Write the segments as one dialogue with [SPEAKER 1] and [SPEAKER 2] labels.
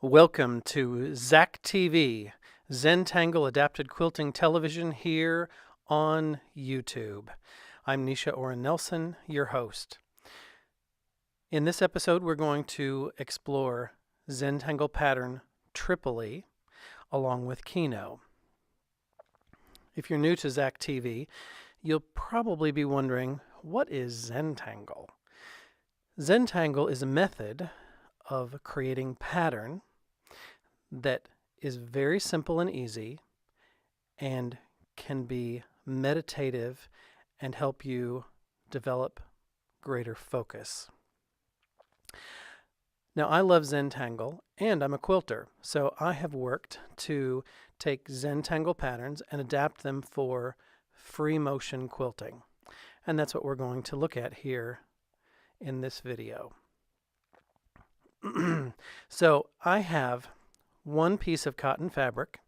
[SPEAKER 1] Welcome to ZAC TV, Zentangle Adapted Quilting Television here on YouTube. I'm Nisha Oren Nelson, your host. In this episode, we're going to explore Zentangle pattern Tripoli along with Kino. If you're new to ZAC TV, you'll probably be wondering, what is Zentangle? Zentangle is a method of creating pattern that is very simple and easy and can be meditative and help you develop greater focus. Now, I love Zentangle and I'm a quilter, so I have worked to take Zentangle patterns and adapt them for free motion quilting. And that's what we're going to look at here in this video. So I have one piece of cotton fabric,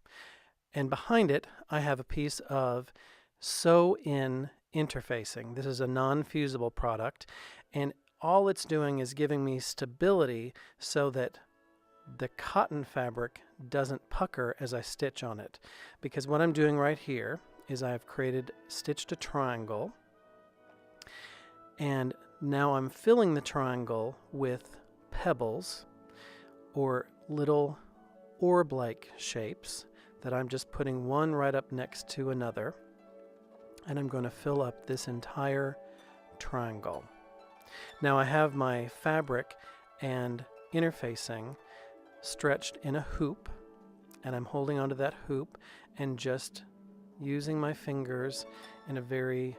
[SPEAKER 1] and behind it I have a piece of sew-in interfacing. This is a non-fusible product, and all it's doing is giving me stability so that the cotton fabric doesn't pucker as I stitch on it. Because what I'm doing right here is I've stitched a triangle, and now I'm filling the triangle with pebbles or little orb-like shapes that I'm just putting one right up next to another, and I'm going to fill up this entire triangle. Now I have my fabric and interfacing stretched in a hoop, and I'm holding onto that hoop and just using my fingers in a very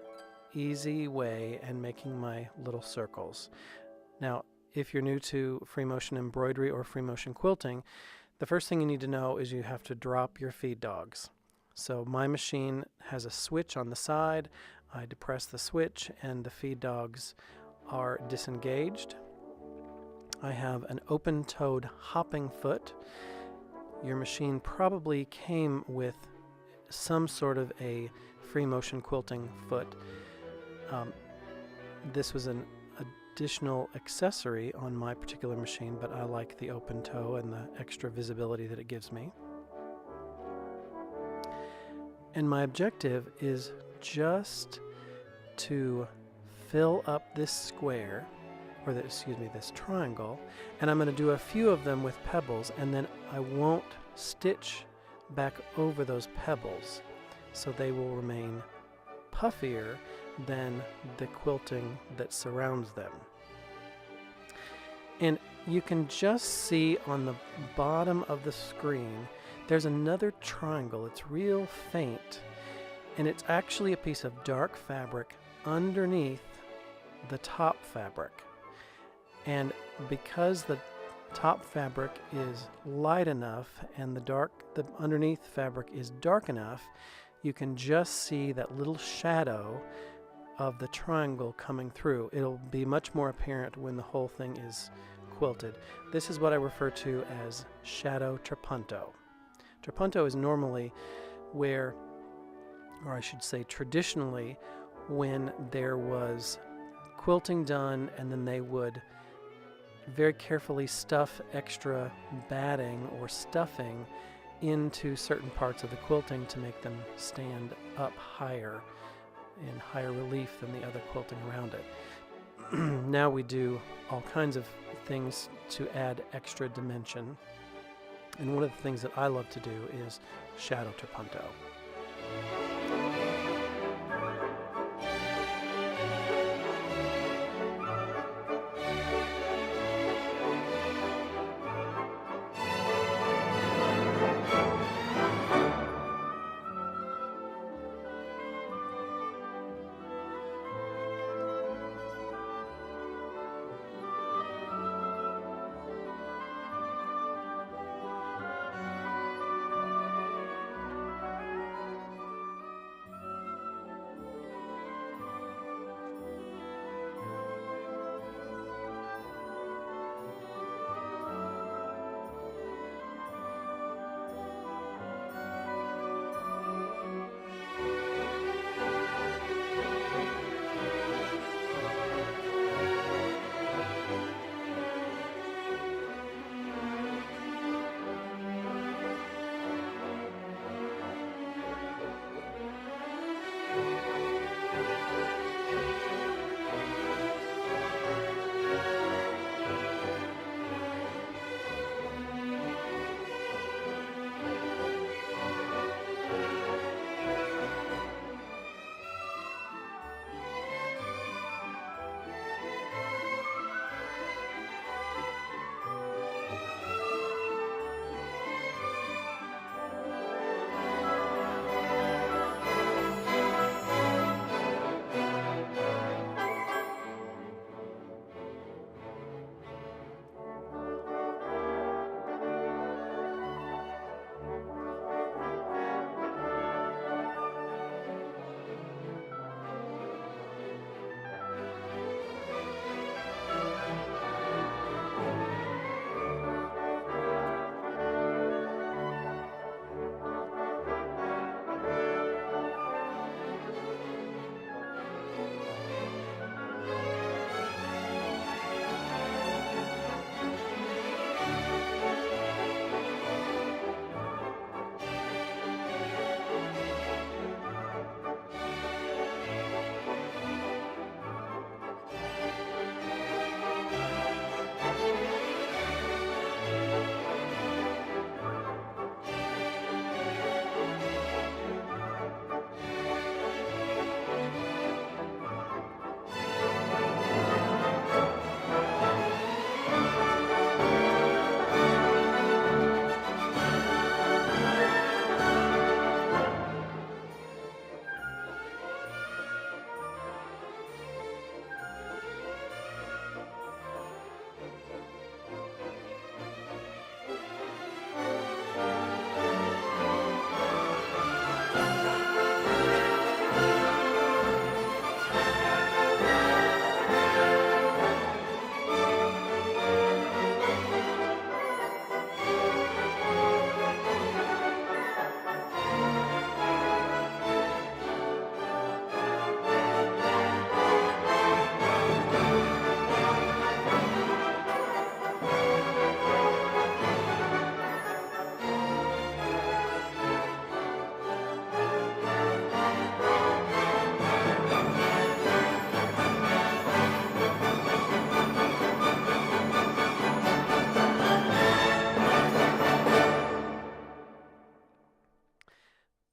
[SPEAKER 1] easy way and making my little circles. Now, if you're new to free motion embroidery or free motion quilting, the first thing you need to know is you have to drop your feed dogs. So my machine has a switch on the side. I depress the switch and the feed dogs are disengaged. I have an open-toed hopping foot. Your machine probably came with some sort of a free motion quilting foot. This was an additional accessory on my particular machine, but I like the open toe and the extra visibility that it gives me. And my objective is just to fill up this square, or this triangle, and I'm going to do a few of them with pebbles, and then I won't stitch back over those pebbles, so they will remain puffier than the quilting that surrounds them. And you can just see on the bottom of the screen there's another triangle. It's real faint, and it's actually a piece of dark fabric underneath the top fabric. And because the top fabric is light enough and the underneath fabric is dark enough, you can just see that little shadow of the triangle coming through. It'll be much more apparent when the whole thing is quilted. This is what I refer to as shadow trapunto. Trapunto is normally where, or I should say traditionally, when there was quilting done and then they would very carefully stuff extra batting or stuffing into certain parts of the quilting to make them stand up higher, in higher relief than the other quilting around it. Now we do all kinds of things to add extra dimension, and one of the things that I love to do is shadow trapunto.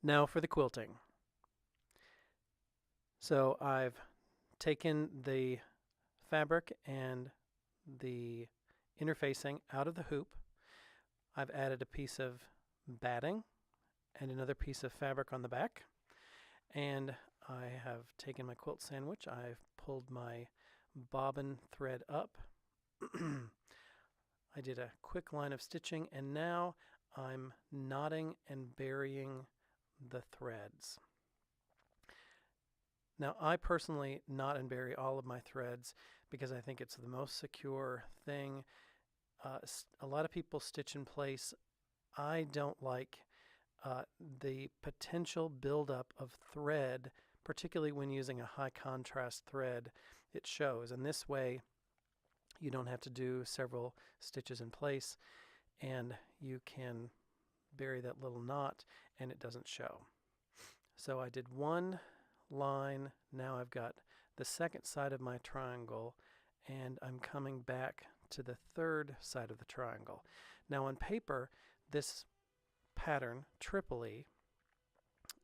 [SPEAKER 1] Now for the quilting. So I've taken the fabric and the interfacing out of the hoop. I've added a piece of batting and another piece of fabric on the back. And I have taken my quilt sandwich. I've pulled my bobbin thread up. I did a quick line of stitching, and now I'm knotting and burying the threads. Now, I personally knot and bury all of my threads because I think it's the most secure thing. A lot of people stitch in place. I don't like the potential buildup of thread, particularly when using a high contrast thread. It shows, and this way you don't have to do several stitches in place, and you can bury that little knot and it doesn't show. So I did one line. Now I've got the second side of my triangle, and I'm coming back to the third side of the triangle. Now on paper, this pattern, Tripoli,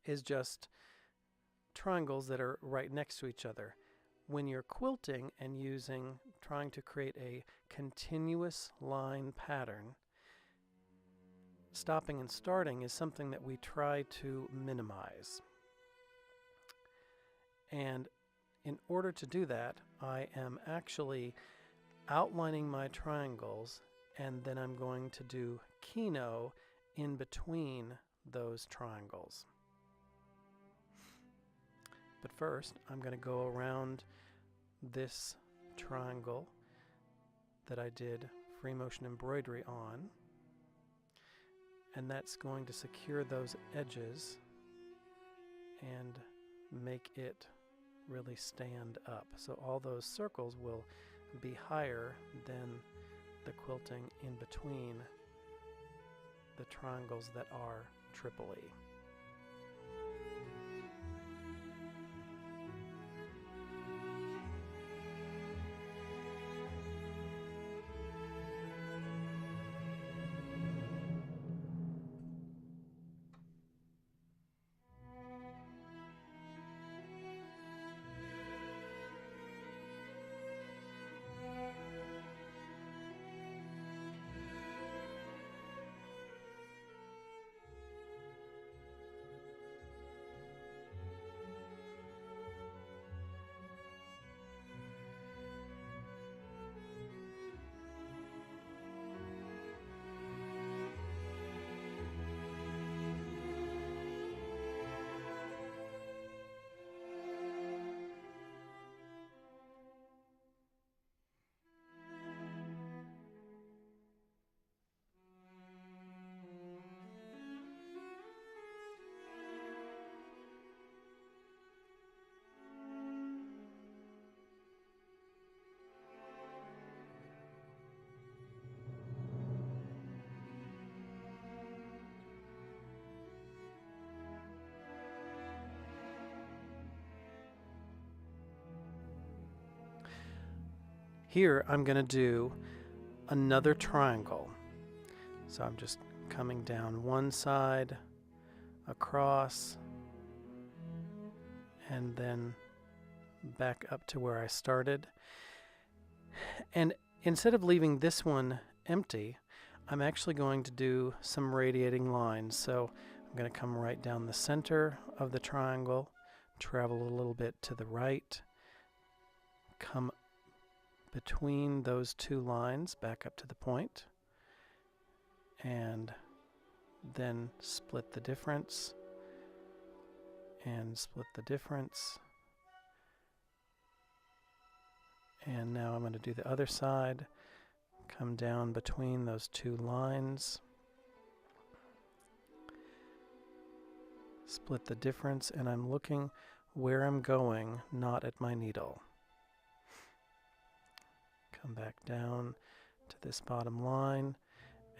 [SPEAKER 1] is just triangles that are right next to each other. When you're quilting and trying to create a continuous line pattern, stopping and starting is something that we try to minimize. And in order to do that, I am actually outlining my triangles, and then I'm going to do Kino in between those triangles. But first, I'm going to go around this triangle that I did free motion embroidery on, and that's going to secure those edges and make it really stand up. So all those circles will be higher than the quilting in between the triangles that are Tripoli. Here I'm going to do another triangle. So I'm just coming down one side, across, and then back up to where I started. And instead of leaving this one empty, I'm actually going to do some radiating lines. So I'm going to come right down the center of the triangle, travel a little bit to the right, come between those two lines back up to the point, and then split the difference and split the difference. And now I'm going to do the other side, come down between those two lines, split the difference, and I'm looking where I'm going, not at my needle. Come back down to this bottom line,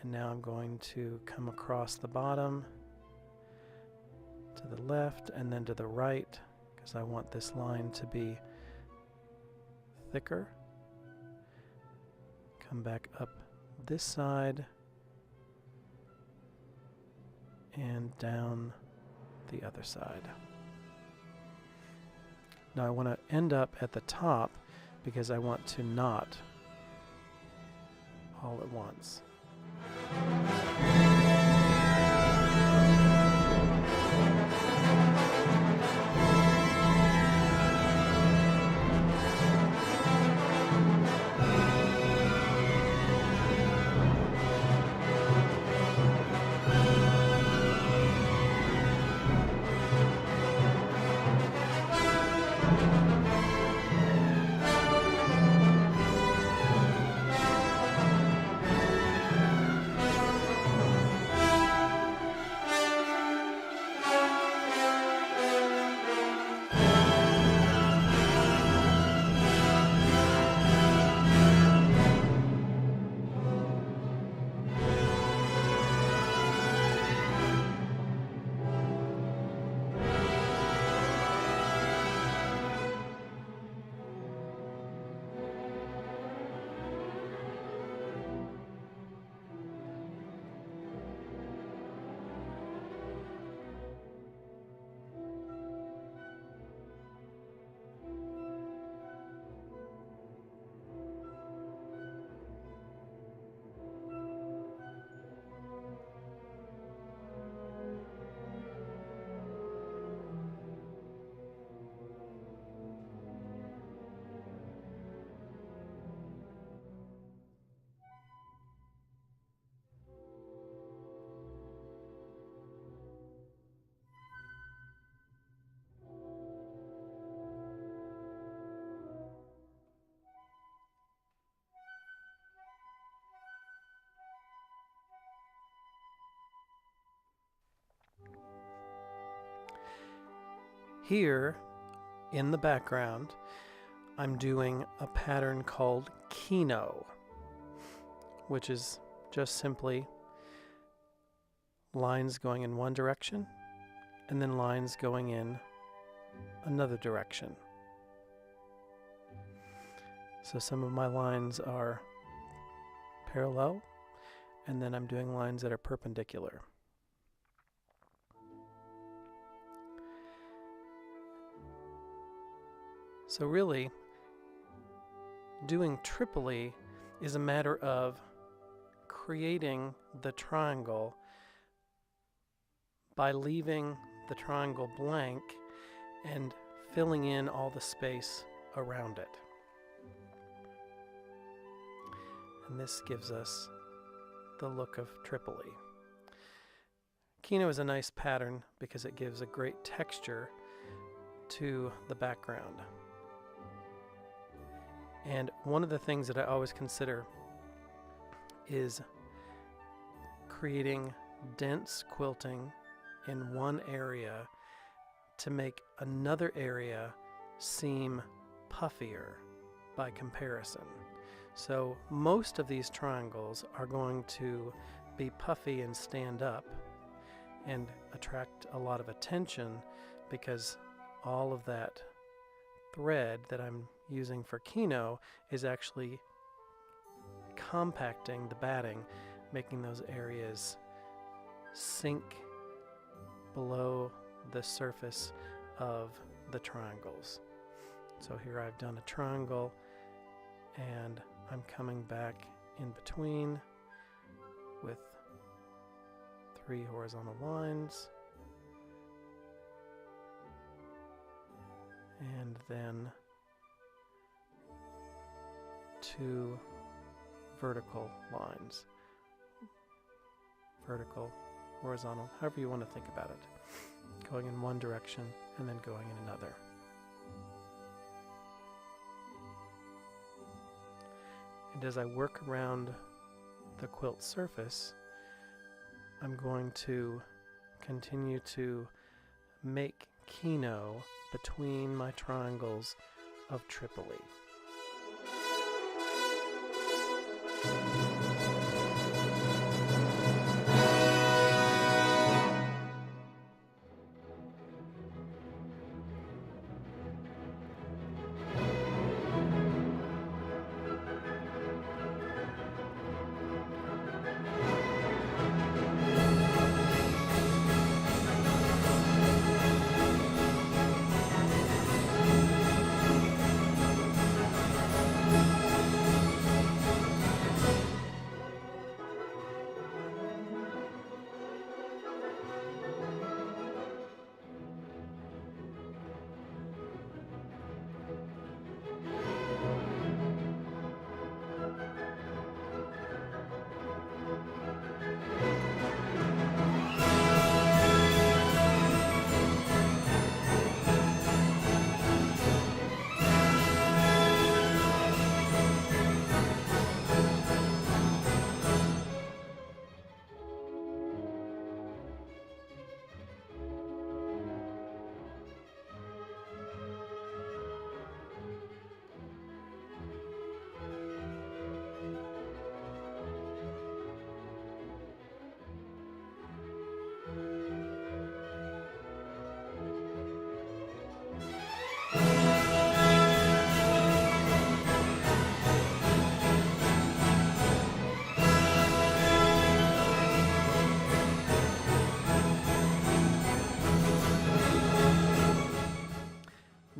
[SPEAKER 1] and now I'm going to come across the bottom to the left and then to the right, because I want this line to be thicker. Come back up this side and down the other side. Now I want to end up at the top because I want to knot all at once. Here in the background, I'm doing a pattern called Kino, which is just simply lines going in one direction and then lines going in another direction. So some of my lines are parallel, and then I'm doing lines that are perpendicular. So really, doing Tripoli is a matter of creating the triangle by leaving the triangle blank and filling in all the space around it. And this gives us the look of Tripoli. Kino is a nice pattern because it gives a great texture to the background. And one of the things that I always consider is creating dense quilting in one area to make another area seem puffier by comparison. So most of these triangles are going to be puffy and stand up and attract a lot of attention because all of that thread that I'm using for Kino is actually compacting the batting, making those areas sink below the surface of the triangles. So here I've done a triangle and I'm coming back in between with 3 horizontal lines and then 2 vertical lines. Vertical, horizontal, however you want to think about it. Going in one direction and then going in another. And as I work around the quilt surface, I'm going to continue to make Kino between my triangles of Tripoli.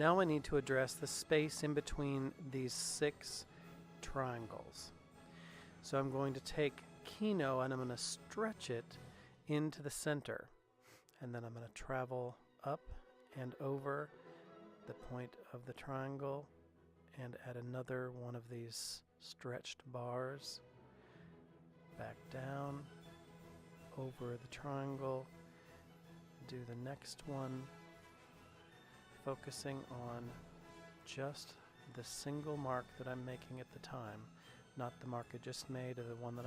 [SPEAKER 1] Now I need to address the space in between these 6 triangles. So I'm going to take Kino and I'm going to stretch it into the center. And then I'm going to travel up and over the point of the triangle and add another one of these stretched bars. Back down, over the triangle, do the next one, focusing on just the single mark that I'm making at the time, not the mark I just made or the one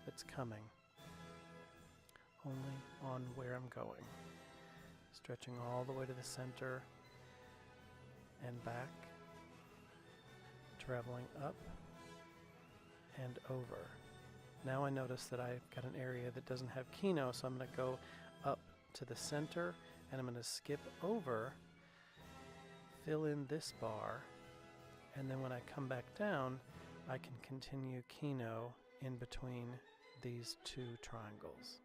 [SPEAKER 1] that's coming. Only on where I'm going. Stretching all the way to the center and back, traveling up and over. Now I notice that I've got an area that doesn't have Kino, so I'm going to go up to the center and I'm going to skip over, fill in this bar, and then when I come back down, I can continue Kino in between these 2 triangles.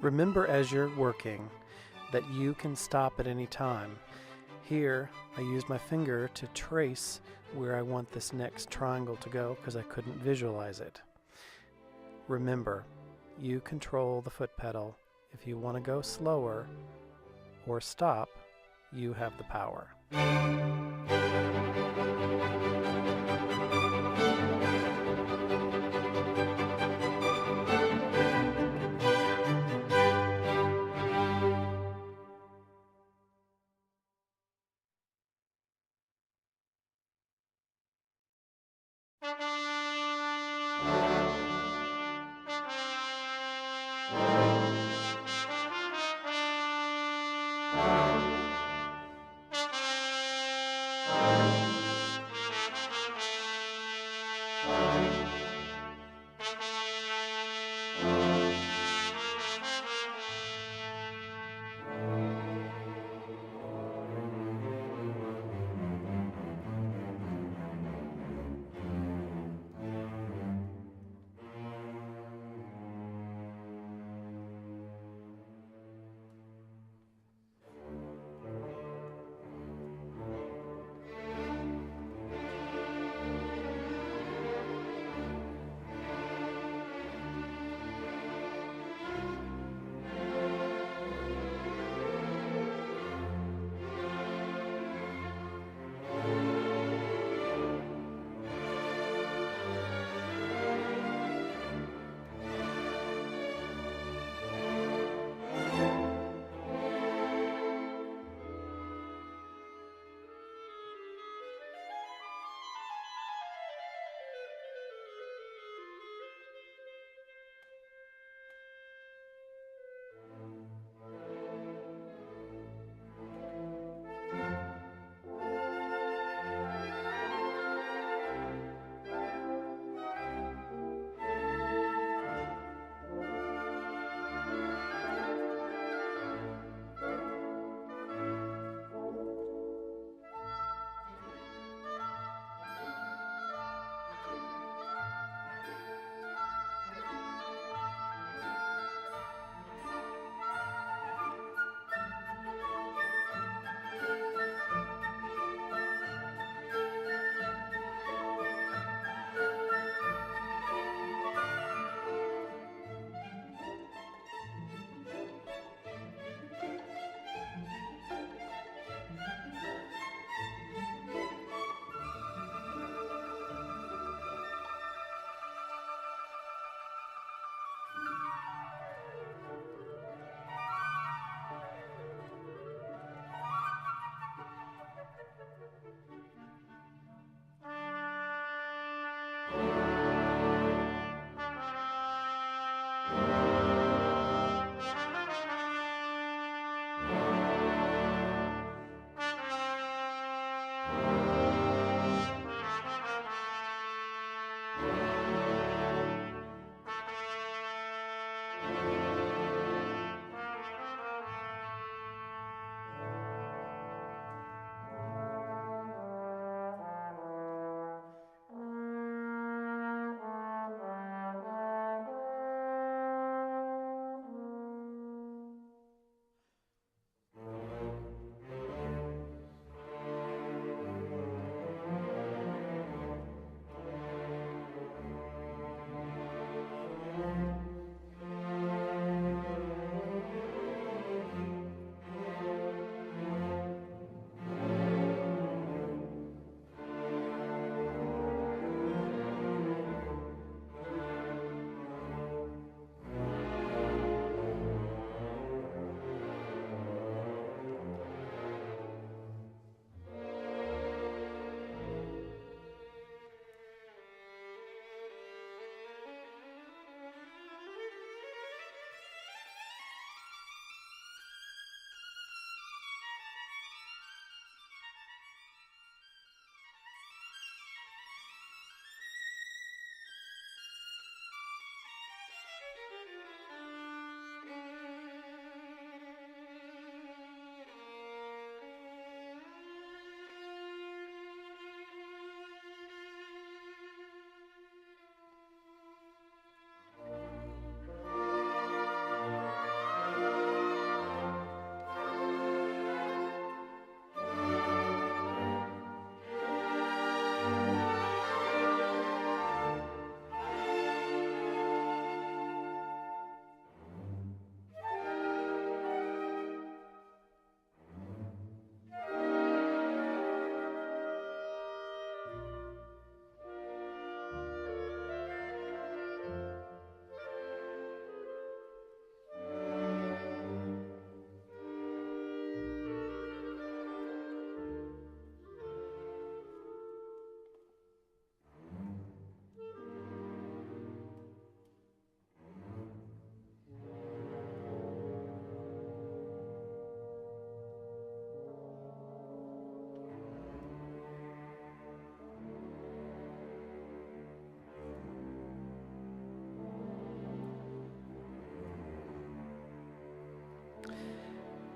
[SPEAKER 1] Remember as you're working that you can stop at any time. Here, I used my finger to trace where I want this next triangle to go because I couldn't visualize it. Remember, you control the foot pedal. If you want to go slower or stop, you have the power.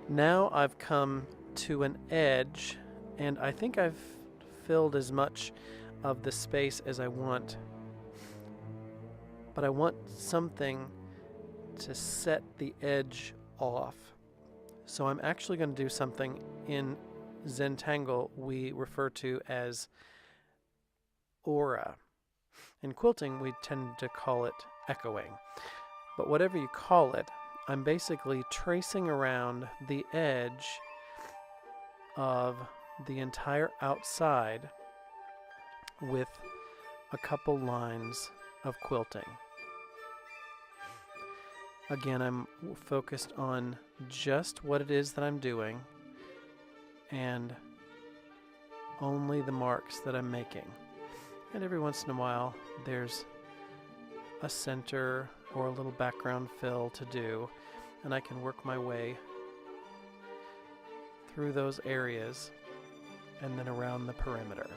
[SPEAKER 1] Now I've come to an edge, and I think I've filled as much of the space as I want, but I want something to set the edge off. So I'm actually going to do something in Zentangle we refer to as aura. In quilting, we tend to call it echoing. But whatever you call it, I'm basically tracing around the edge of the entire outside with a couple lines of quilting. Again, I'm focused on just what it is that I'm doing and only the marks that I'm making. And every once in a while, there's a center or a little background fill to do, and I can work my way through those areas and then around the perimeter.